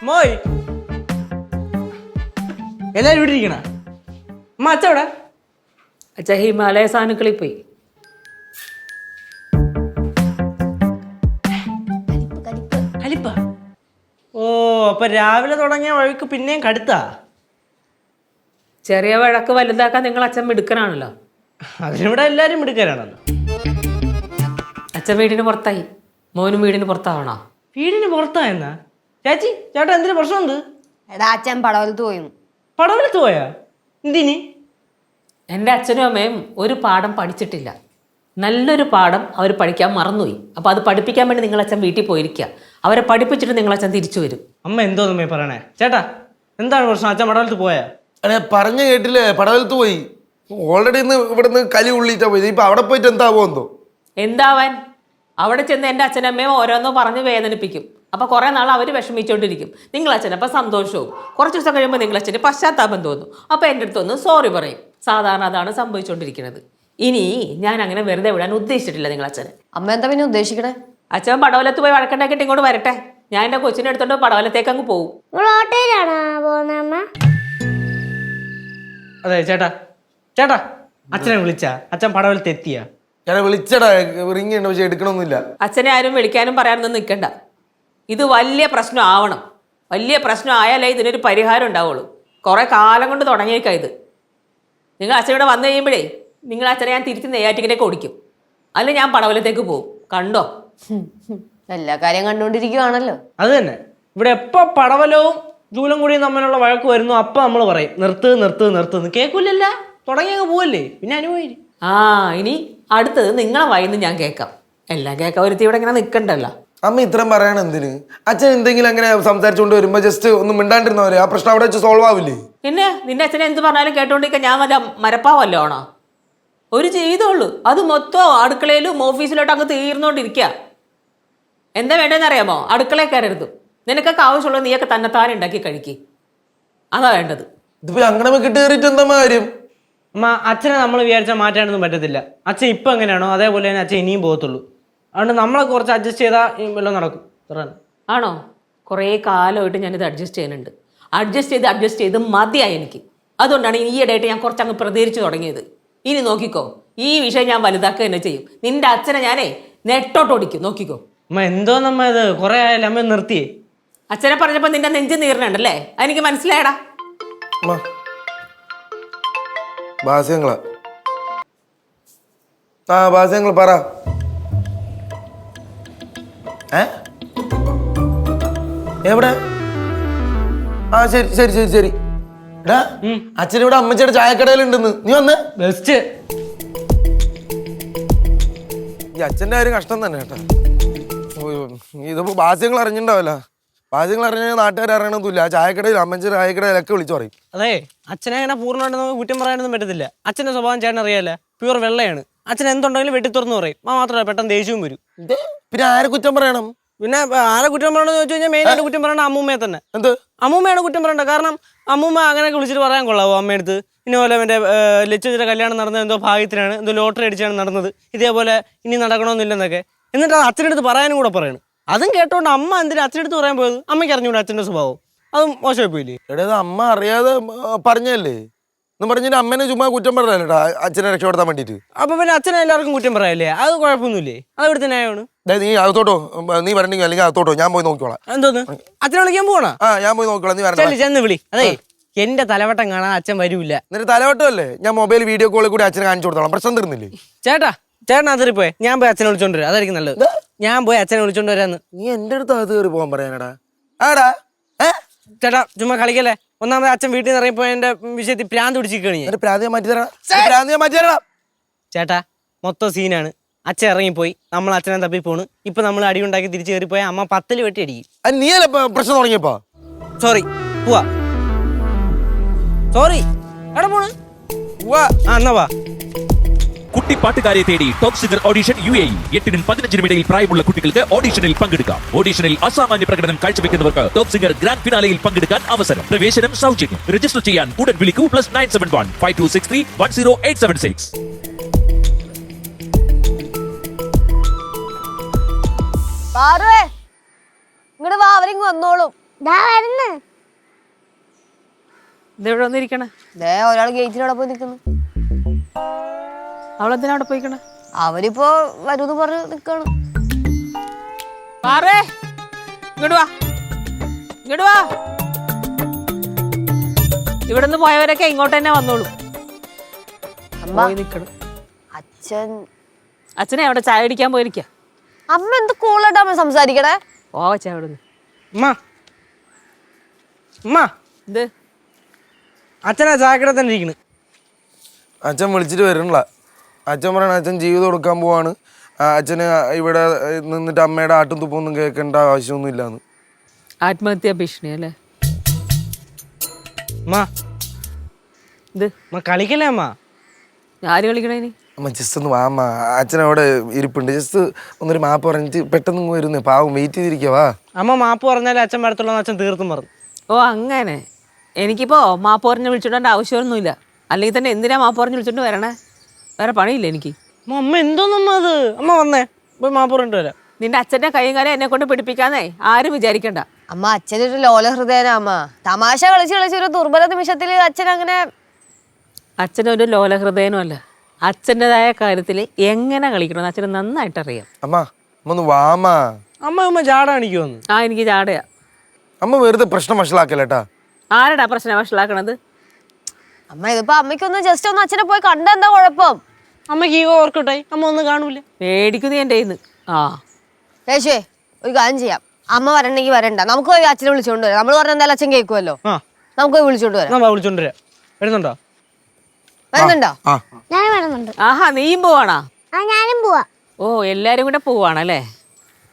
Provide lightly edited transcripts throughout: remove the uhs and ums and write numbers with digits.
മോയ് എല്ലാരും ഇവിടെ ഇരിക്കണ അമ്മ അച്ഛ എവിടെ? അച്ഛ ഹിമാലയ സാധനക്കളിൽ പോയി. കലിപ്പ? ഓ, അപ്പൊ രാവിലെ തുടങ്ങിയ വഴിക്ക് പിന്നെയും കടുത്താ? ചെറിയ വഴക്ക് വലുതാക്കാൻ നിങ്ങൾ അച്ഛൻ മിടുക്കനാണല്ലോ. അതിനിവിടെ എല്ലാരും മിടുക്കരാണല്ലോ. അച്ഛൻ വീടിന് പുറത്തായി, മോനും വീടിന് പുറത്താവണോ? വീടിന് പുറത്തായെന്നാ? ചേച്ചി ചേട്ടാ എന്തിനു പ്രശ്നം എന്ത്? എടാ അച്ഛൻ പടവലത്ത് പോയി. പടവലത്ത് പോയാ? എന്തിന്? എൻ്റെ അച്ഛനും അമ്മയും ഒരു പാഠം പഠിച്ചിട്ടില്ല. നല്ലൊരു പാഠം അവർ പഠിക്കാൻ മറന്നുപോയി. അപ്പോൾ അത് പഠിപ്പിക്കാൻ വേണ്ടി നിങ്ങളച്ഛൻ വീട്ടിൽ പോയിരിക്കുക. അവരെ പഠിപ്പിച്ചിട്ട് നിങ്ങളച്ഛൻ തിരിച്ചു വരും. അമ്മ എന്തോ നമ്മെ പറയണേ? ചേട്ടാ എന്താണ് പ്രശ്നം? അച്ഛൻ പടവലത്ത് പോയാ? അതെ, പറഞ്ഞു കേട്ടില്ലേ, പടവലത്ത് പോയി. ഓൾറെഡി ഇന്ന് ഇവിടുന്ന് കലി ഉള്ളിട്ടാ പോയി. ഇപ്പൊ അവിടെ പോയിട്ട് എന്താവോ എന്തോ. എന്താവാൻ? അവിടെ ചെന്ന് എൻ്റെ അച്ഛനമ്മയും ഓരോന്നോ പറഞ്ഞ് വേദനിപ്പിക്കും. അപ്പോൾ കുറേ നാൾ അവർ വിഷമിച്ചുകൊണ്ടിരിക്കും. നിങ്ങളച്ഛനപ്പോൾ സന്തോഷവും. കുറച്ച് ദിവസം കഴിയുമ്പോൾ നിങ്ങളച്ഛന് പശ്ചാത്താപം തോന്നും. അപ്പോൾ എൻ്റെ അടുത്തൊന്ന് സോറി പറയും. സാധാരണ അതാണ് സംഭവിച്ചുകൊണ്ടിരിക്കുന്നത്. ഇനി ഞാൻ അങ്ങനെ വെറുതെ വിടാൻ ഉദ്ദേശിച്ചിട്ടില്ല നിങ്ങളച്ഛനെ. അമ്മ എന്താ പിന്നെ ഉദ്ദേശിക്കണേ? അച്ഛൻ പടവലത്ത് പോയി വഴക്കുണ്ടാക്കിയിട്ട് ഇങ്ങോട്ട് വരട്ടെ. ഞാൻ എൻ്റെ കൊച്ചിനെ എടുത്തോണ്ട് പടവലത്തേക്ക് അങ്ങ് പോകും. അതെ ചേട്ടാ, ചേട്ടാ അച്ഛനെ വിളിച്ചാ? അച്ഛൻ പടവലത്ത് എത്തിയാ? ഞാൻ വിളിച്ചടാ, റിങ് ഉണ്ട്, പക്ഷെ എടുക്കണമെന്നില്ല. അച്ഛനെ ആരും വിളിക്കാനും പറയാനൊന്നും നിൽക്കണ്ട. ഇത് വലിയ പ്രശ്നം ആവണം. വലിയ പ്രശ്നം ആയാലേ ഇതിനൊരു പരിഹാരം ഉണ്ടാവുള്ളൂ. കുറേ കാലം കൊണ്ട് തുടങ്ങിയേക്കാം ഇത്. നിങ്ങൾ അച്ഛൻ ഇവിടെ വന്നു കഴിയുമ്പോഴേ നിങ്ങൾ അച്ഛനെ ഞാൻ തിരിച്ച് നെയ്യാറ്റിലേക്ക് ഓടിക്കും. അല്ല ഞാൻ പടവലത്തേക്ക് പോകും. കണ്ടോ? എല്ലാ കാര്യം കണ്ടുകൊണ്ടിരിക്കുവാണല്ലോ. അത് തന്നെ. ഇവിടെ എപ്പോ പടവലവും ജൂലം കൂടിയും തമ്മിലുള്ള വഴക്ക് വരുന്നു അപ്പൊ നമ്മൾ പറയും നിർത്ത് നിർത്ത് നിർത്തുന്നു. കേൾക്കൂലല്ല, തുടങ്ങിയങ്ങ് പോവല്ലേ, പിന്നെ അനുഭവിക്കും. ഇനി അടുത്തത് നിങ്ങളെ വായിന്ന് ഞാൻ കേൾക്കാം. എല്ലാം കേൾക്കാൻ ഒരുത്തി ഇവിടെ ഇങ്ങനെ നിൽക്കണ്ടല്ലോ. അമ്മ ഇത്രയും പറയണ എന്തിന്? അച്ഛൻ എന്തെങ്കിലും അങ്ങനെ സംസാരിച്ചുകൊണ്ട് വരുമ്പോ ജസ്റ്റ് ഒന്നും മിണ്ടാണ്ടിരുന്നവരെ ആ പ്രശ്നം അവിടെ വെച്ച് സോൾവ് ആവില്ലേ? പിന്നെ നിന്റെ അച്ഛനെ എന്ത് പറഞ്ഞാലും കേട്ടോണ്ടിരിക്കാൻ ഞാൻ വല്ല മരപ്പാവല്ലോ ആണോ? ഒരു ജീവിതമുള്ളൂ, അത് മൊത്തം അടുക്കളയിലും ഓഫീസിലോട്ട് അങ്ങ് തീർന്നുകൊണ്ടിരിക്കുക. എന്താ വേണ്ടതെന്ന് അറിയാമോ? അടുക്കളയിൽ കയറരുത്. നിനക്കൊക്കെ ആവശ്യമുള്ളത് നീയൊക്കെ തന്നെത്താനെ ഉണ്ടാക്കി കഴിക്കുക. അതാ വേണ്ടത്. ഇതിപ്പോ അങ്ങനെ കിട്ടി കയറിയിട്ട് എന്താ കാര്യം? അമ്മ അച്ഛനെ നമ്മൾ വിചാരിച്ചാൽ മാറ്റാനൊന്നും പറ്റത്തില്ല. അച്ഛൻ ഇപ്പം എങ്ങനെയാണോ അതേപോലെ തന്നെ അച്ഛൻ ഇനിയും പോകത്തുള്ളൂ. അതുകൊണ്ട് നമ്മളെ കുറച്ച് അഡ്ജസ്റ്റ് ചെയ്താൽ വല്ലതും നടക്കും. ആണോ? കുറേ കാലമായിട്ട് ഞാനിത് അഡ്ജസ്റ്റ് ചെയ്യുന്നുണ്ട്. അഡ്ജസ്റ്റ് ചെയ്ത് മതിയായി എനിക്ക്. അതുകൊണ്ടാണ് ഈയിടെയായിട്ട് ഞാൻ കുറച്ചങ്ങ് പ്രതികരിച്ച് തുടങ്ങിയത്. ഇനി നോക്കിക്കോ, ഈ വിഷയം ഞാൻ വലുതാക്കുക തന്നെ ചെയ്യും. നിന്റെ അച്ഛനെ ഞാനേ നെട്ടോട്ടോടിക്കും. നോക്കിക്കോ. അമ്മ എന്തോ നമ്മ ഇത് കുറെ ആയാലും അമ്മ നിർത്തിയേ. അച്ഛനെ പറഞ്ഞപ്പോൾ നിന്റെ നെഞ്ച് നീർന്നുണ്ടല്ലേ? അതെനിക്ക് മനസ്സിലായടാ. ഭാസ്യങ്ങളാ ഭാസ്യങ്ങൾ പറ. എവിടെ? ശരി ശരി ശരി ശരി. എടാ അച്ഛനിവിടെ അമ്മച്ചിയുടെ ചായക്കടയിലുണ്ടെന്ന്. നീ വന്ന്. ബെസ്റ്റ്. ഈ അച്ഛൻ്റെ കാര്യം കഷ്ടം തന്നെ കേട്ടാ. ഇതിപ്പോ ഭാസ്യങ്ങൾ അറിഞ്ഞിട്ടുണ്ടാവില്ല. ഭാസ്യങ്ങൾ അറിഞ്ഞ നാട്ടുകാർ അറിയണമെന്നില്ല. ആ ചായക്കടയിൽ അമ്മച്ചിയുടെ ചായക്കടയിലൊക്കെ വിളിച്ചു പറയും. അതെ, അച്ഛനെ അങ്ങനെ പൂർണ്ണമായിട്ട് നമുക്ക് കുറ്റം പറയാനൊന്നും പറ്റത്തില്ല. അച്ഛൻ്റെ സ്വഭാവം ചേട്ടൻ അറിയാല്ല, പ്യൂർ വെള്ളയാണ്. അച്ഛൻ എന്തുണ്ടെങ്കിലും വെട്ടി തുറന്നു പറയും. മാത്രമല്ല പെട്ടെന്ന് ദേഷ്യവും വരും. പിന്നെ ആരെ കുറ്റം പറയണം? പിന്നെ ആരെ കുറ്റം പറയണമെന്ന് ചോദിച്ചു കഴിഞ്ഞാൽ മെയിനായിട്ട് കുറ്റം പറയേണ്ട അമ്മൂമ്മയെ തന്നെ. എന്ത്? അമ്മൂമ്മയാണ് കുറ്റം പറയേണ്ടത്. കാരണം അമ്മൂമ്മ അങ്ങനെയൊക്കെ വിളിച്ചിട്ട് പറയാൻ കൊള്ളാവോ അമ്മയടുത്ത്? ഇന്നപോലെ എൻ്റെ ലച്ചുവിൻ്റെ കല്യാണം നടന്നത് എന്തോ ഭാഗ്യത്തിനാണ്, എന്തോ ലോട്ടറി അടിച്ചാണ് നടന്നത്, ഇതേപോലെ ഇനി നടക്കണമെന്നില്ലെന്നൊക്കെ. എന്നിട്ട് അത് അച്ഛനടുത്ത് പറയാനും കൂടെ പറയണം. അതും കേട്ടോണ്ട് അമ്മ എന്തിനാ അച്ഛനടുത്ത് പറയാൻ പോയത്? അമ്മയ്ക്ക് അറിഞ്ഞൂടെ അച്ഛൻ്റെ സ്വഭാവം? അതും മോശമായി പോയില്ലേ? എടേത് അമ്മ അറിയാതെ പറഞ്ഞല്ലേ എന്ന് പറഞ്ഞിട്ട് അമ്മേനെ ചുമ്മാ കുറ്റം പറഞ്ഞല്ലേട്ടാ അച്ഛനെ രക്ഷപ്പെടുത്താൻ വേണ്ടിട്ട്. അപ്പൊ പിന്നെ അച്ഛനെ എല്ലാവർക്കും കുറ്റം പറയാല്ലേ? അത് കുഴപ്പമൊന്നുമില്ലേ? അത് ഇവിടുത്തെ ന്യായമാണ്. നീ അകത്തോട്ടോ, നീ വരണ്ടെങ്കിൽ അല്ലെങ്കിൽ അകത്തോട്ടോ, ഞാൻ പോയി നോക്കിക്കോളാം. എന്തോന്ന്? അച്ഛനെ വിളിക്കാൻ പോകണ? ഞാൻ പോയി നോക്കിക്കോളാം. നീ വരണ്ട. ചെന്ന് വിളി. അതെ, എന്റെ തലവട്ടം കാണാൻ അച്ഛൻ വരൂല്ല. എന്നിട്ട് തലവട്ടമല്ലേ ഞാൻ മൊബൈൽ വീഡിയോ കോളിൽ കൂടി അച്ഛനെ കാണിച്ചു കൊടുത്തോളാം. പ്രശ്നം തീർന്നില്ലേ? ചേട്ടൻ അതിൽ പോയെ, ഞാൻ പോയി അച്ഛനെ വിളിച്ചോണ്ട് വരാം. അതായിരിക്കും നല്ലത്. ഞാൻ പോയി അച്ഛനെ വിളിച്ചോണ്ട് വരാന്ന്. നീ എന്റെ അടുത്ത് അത് കയറി പോകാൻ പറയാനടാ? ആടാ ചേട്ടാ ചുമ്മാ കളിക്കല്ലേ. ഒന്നാമത് അച്ഛൻ വീട്ടിൽ നിന്ന് ഇറങ്ങിപ്പോ എന്റെ വിഷയത്തിൽ പ്രാന്ത് പിടിച്ചിരിക്കണേ. പ്രാന്തിയെ മാറ്റി തരാ. ചേട്ടാ മൊത്തം സീനാണ്. അച്ഛൻ ഇറങ്ങിപ്പോയി, നമ്മൾ അച്ഛനെ തപ്പി പോണ്. ഇപ്പൊ നമ്മൾ അടിയുണ്ടാക്കി തിരിച്ചു കയറിപ്പോയ അമ്മ 10 വെട്ടി അടിക്കും. നീയല്ലേ പ്രശ്നം തുടങ്ങിയപ്പോ? സോറി, പോവാ. സോറി, എവിടെ പോണ്? എന്നാ വാ. കുട്ടിപ്പാട്ടുകാരെ തേടി ടോപ്പ് സിംഗർ ഓഡിഷൻ UAE. 8-നും 15-നും ഇടയിൽ പ്രായമുള്ള കുട്ടികൾക്ക് ഓഡിഷനിൽ പങ്കെടുക്കാം. ഓഡിഷനിൽ അസാമാന്യ പ്രകടനം കാഴ്ചവെക്കുന്നവർക്ക് ടോപ്പ് സിംഗർ ഗ്രാൻഡ് ഫിനാലയിൽ പങ്കെടുക്കാൻ അവസരം. പ്രവേശനം സൗജന്യം. രജിസ്റ്റർ ചെയ്യാൻ ഉടൻ വിളിക്കൂ. +971 5263 10876. ഇങ്ങോട്ട് വാ, അവരിങ്ങ് വന്നോളും. ഇതെവിടെ വന്നിരിക്കണേ? ദേ ഒരാൾ ഗേറ്റിനോടെ പോയി നിൽക്കുന്നു. അവളെന്തിനാ അവിടെ പോയിക്കണേ? അവരിപ്പോ വരൂന്ന് പറഞ്ഞ് നിക്കാണ്. പാറേ, ഇങ്ങോട്ട് വാ, ഇങ്ങോട്ട് വാ. ഇവിടുന്ന് പോയവരൊക്കെ ഇങ്ങോട്ട് തന്നെ വന്നോളൂ. അമ്മ പോയി നിക്കണം. അച്ഛനെ അവിടെ ചായ അടിക്കാൻ പോയിരിക്ക. അമ്മ എന്ത് കൂളായിട്ടാ അമ്മ സംസാരിക്കണേ? ഓ ചായ അവിടുന്ന്. അമ്മ അമ്മ ഇത് അച്ഛനാ ചായക്കട തന്നെ ഇരിക്കണ്. അച്ഛൻ വിളിച്ചിട്ട് വരണില്ല. അച്ഛൻ പറയണ അച്ഛൻ ജീവിതം കൊടുക്കാൻ പോവാണ്. അച്ഛന് ഇവിടെ നിന്നിട്ട് അമ്മയുടെ ആട്ടും തുപ്പൊന്നും കേൾക്കേണ്ട ആവശ്യമൊന്നും ഇല്ലാന്ന്. ആത്മഹത്യാ ഭീഷണി അല്ലേ? അമ്മ ഇത് അമ്മ കളിക്കല്ലേ അമ്മ? ആര് കളിക്കണേ ഇനി? അമ്മ ജസ്റ്റ് ഒന്ന് വാ അമ്മ. അച്ഛൻ അവിടെ ഇരിപ്പുണ്ട്. ജസ്റ്റ് ഒന്നൊരു മാപ്പ് പറഞ്ഞിട്ട് പെട്ടെന്ന് ഇങ്ങ് വരുന്നേ. പാവം വെയിറ്റ് ചെയ്തിരിക്കവാ. അമ്മ മാപ്പ് പറഞ്ഞാലേ അച്ഛൻ വരത്തുള്ളൂ അച്ഛൻ തീർത്തും പറഞ്ഞു. ഓ അങ്ങനെ. എനിക്കിപ്പോ മാപ്പ് പറഞ്ഞ് വിളിച്ചോണ്ട് ആവശ്യമൊന്നുമില്ല. അല്ലെങ്കിൽ തന്നെ എന്തിനാ മാപ്പ് പറഞ്ഞ് വിളിച്ചോണ്ട് വരണേ? വേറെ പണിയില്ല എനിക്ക്. അമ്മ എന്തോന്നമ്മ അത്? അമ്മ വന്നേ പോയി മാപ്പ് പറഞ്ഞിട്ട് വരാം. നിന്റെ അച്ഛൻ്റെ കൈയും കാലം എന്നെ കൊണ്ട് പിടിപ്പിക്കാന്നേ ആരും വിചാരിക്കണ്ട. അമ്മ അച്ഛനൊരു ലോല ഹൃദയനാ അമ്മ. തമാശ കളിച്ച് കളിച്ച് ഒരു ദുർബല നിമിഷത്തിൽ അച്ഛൻ അങ്ങനെ. അച്ഛനൊരു ലോലഹൃദയനും അല്ല. അച്ഛൻ്റെതായ കാര്യത്തിൽ എങ്ങനെ കളിക്കണമെന്ന് അച്ഛന് നന്നായിട്ടറിയാം. അമ്മ ഒന്ന് വാ അമ്മ. അമ്മ ജാട കാണിക്കുവന്ന്. എനിക്ക് ചാടയാ. അമ്മ വെറുതെ പ്രശ്നം വഷളാക്കല്ലേട്ടാ. ആരടാ പ്രശ്നം വഷളാക്കണത്? അമ്മ ഇതിപ്പോ അമ്മയ്ക്കൊന്ന് ജസ്റ്റ് ഒന്ന് അച്ഛനെ പോയി കണ്ടെന്താ കുഴപ്പം? അമ്മക്ക് ഈഗോ ഓർക്കട്ടെ, അമ്മ ഒന്നും കാണൂല. മേടിക്കുന്നു എൻ്റെ കയ്യിൽ നിന്ന്. യേശുവേ ഒരു കാര്യം ചെയ്യാം. അമ്മ വരണ്ടെങ്കിൽ വരണ്ട, നമുക്ക് പോയി അച്ഛനെ വിളിച്ചോണ്ട് വരാം. നമ്മൾ പറഞ്ഞ എന്തായാലും അച്ഛൻ കേൾക്കുമല്ലോ. നമുക്ക് പോയി വിളിച്ചോണ്ട് വരാം. എന്നാ വിളിച്ചോണ്ട് വരാം. വരുന്നുണ്ടോ? വരുന്നുണ്ടോ? ഞാൻ വരുന്നുണ്ട്. ആഹാ, നീയും പോവാണാ? ഞാനും പോവാ. ഓ, എല്ലാരും കൂടെ പോവാണല്ലേ?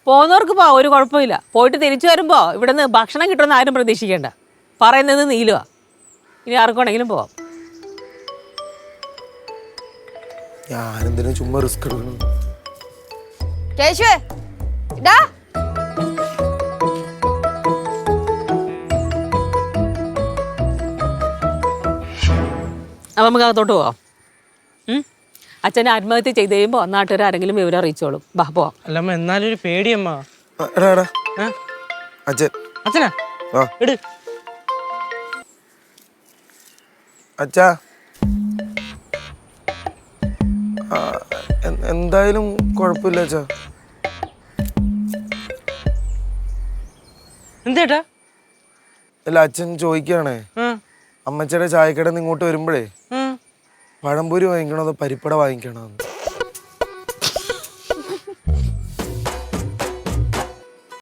പോകുന്നവർക്ക് പോവാ, ഒരു കുഴപ്പമില്ല. പോയിട്ട് തിരിച്ചു വരുമ്പോ ഇവിടുന്ന് ഭക്ഷണം കിട്ടുമെന്ന് ആരും പ്രതീക്ഷിക്കേണ്ട. പറയുന്നത് നീലുവാ. ഇനി ആർക്കാണെങ്കിലും പോവാം. ഞാനെന്തിനും ചുമ്മാ റിസ്ക് എടുക്കണം. കേശുവേ ഇടാ. അപ്പം നമുക്ക് അകത്തോട്ട് പോവാം. അച്ഛനെ ആത്മഹത്യ ചെയ്ത് കഴിയുമ്പോൾ നാട്ടുകാർ ആരെങ്കിലും വിവരം അറിയിച്ചോളും. ബാ പോവാം. അല്ലമ്മ എന്നാലും ഒരു പേടിയമ്മ. എടാ അച്ഛൻ. അച്ഛനാ ഇട്. അച്ഛാ എന്തായാലും കുഴപ്പമില്ല അച്ഛാ. എന്തേട്ടാ? അല്ല അച്ഛൻ ചോദിക്കുകയാണേ, അമ്മച്ചയുടെ ചായക്കടയിൽ നിന്ന് ഇങ്ങോട്ട് വരുമ്പോഴേ പഴംപൊരി വാങ്ങിക്കണോ അതോ പരിപ്പട വാങ്ങിക്കണോ?